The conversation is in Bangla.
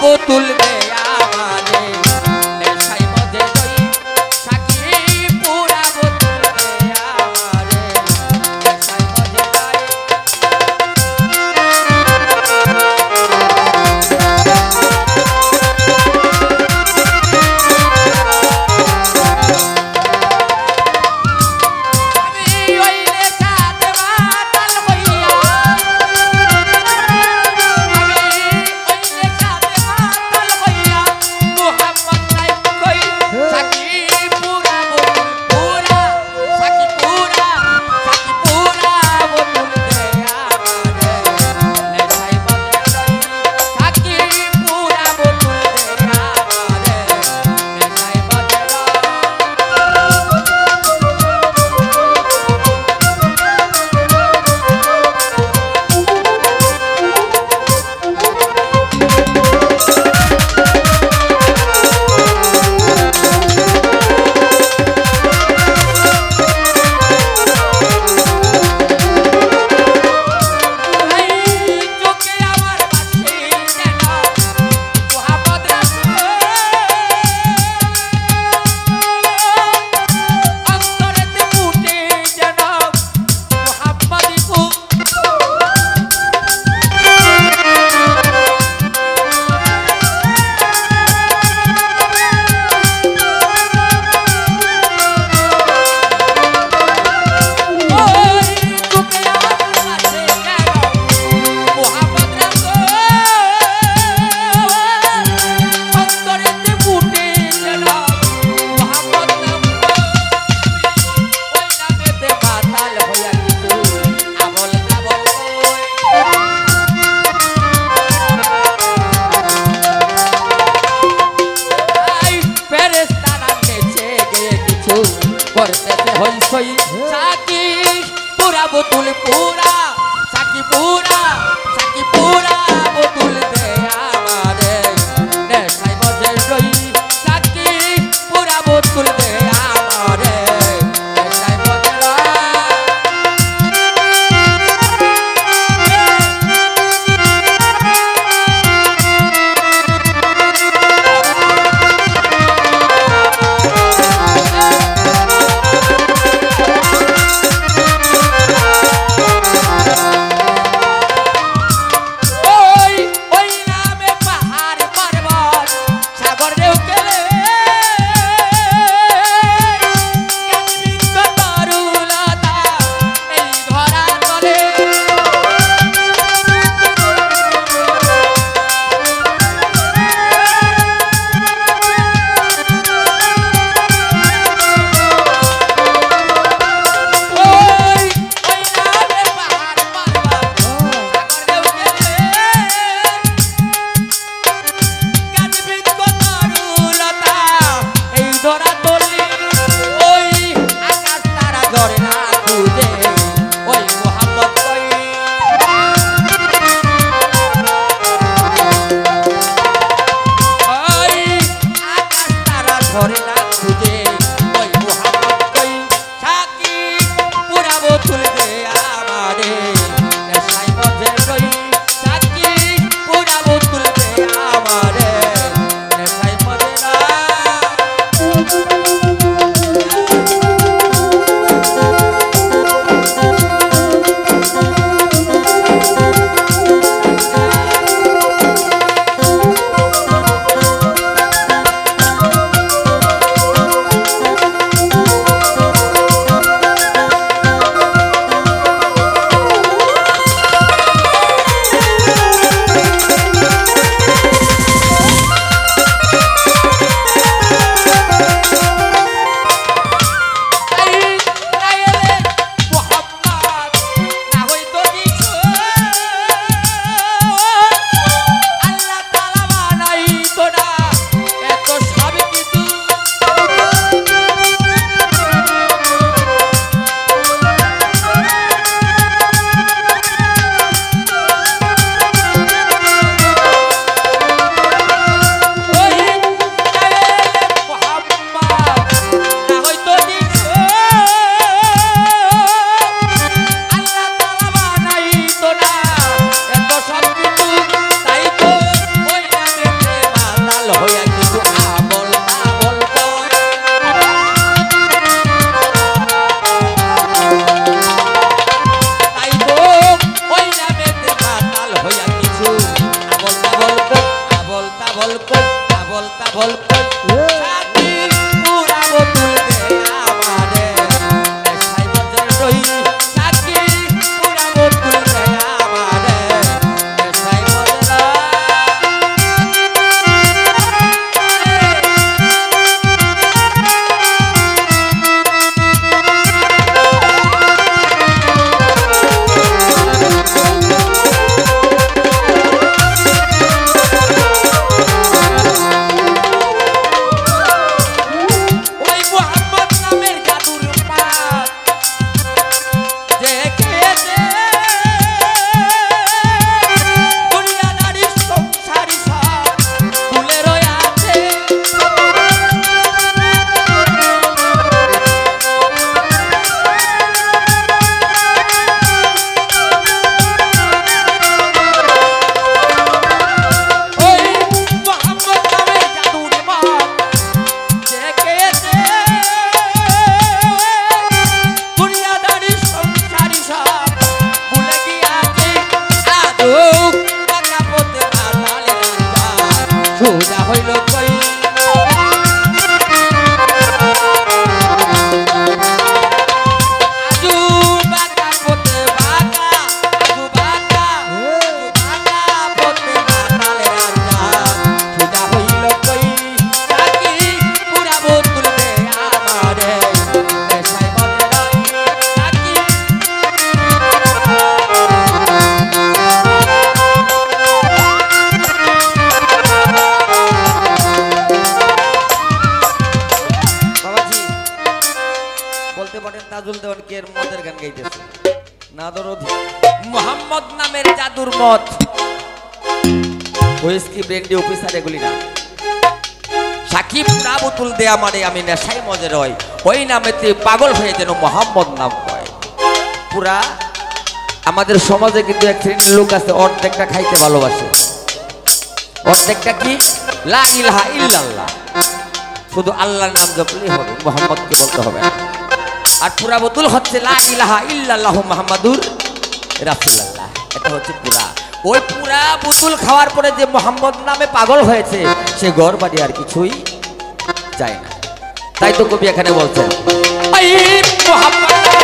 বোতল দে আমারে নেশাই মজে রই সাকি পুরা বোতল দে আমারে নেশাই মজে রই করতেছে হই সই সাকি পুরা বোতল পুরা সাকি পুরা বোতল দে আমারে নেশাই মজে রই সাকি পুরা বোতল দে আমারে নেশাই মজে রই নজরুল দেওয়ান কি এর মদের গান গাইতেছে না দরদি মোহাম্মদ নামের জাদুর মদ হুইস্কি ব্র্যান্ডি অফিসার এগুলি না সাকিব না বোতল দেয়া মানে আমি নেশাই মজে রয় ওই নামেতে পাগল হয়ে যেন মোহাম্মদ নাম কয় পুরা আমাদের সমাজে কিন্তু এক শ্রেণীর লোক আছে অর্ধেকটা খাইতে ভালোবাসে অর্ধেকটা কি লা ইলাহা ইল্লাল্লাহ শুধু আল্লাহর নাম জপলেই হবে মোহাম্মদকে বলতে হবে না আর পুরা বোতল হচ্ছে লা ইলাহা ইল্লাল্লাহ মুহাম্মাদুর রাসূলুল্লাহ এটা হচ্ছে পুরা ওই পুরা বোতল খাওয়ার পরে যে মোহাম্মদ নামে পাগল হয়েছে সে ঘর বাড়ি আর কিছুই চায় না তাই তো কবি এখানে বলছেন এই মোহাম্মদ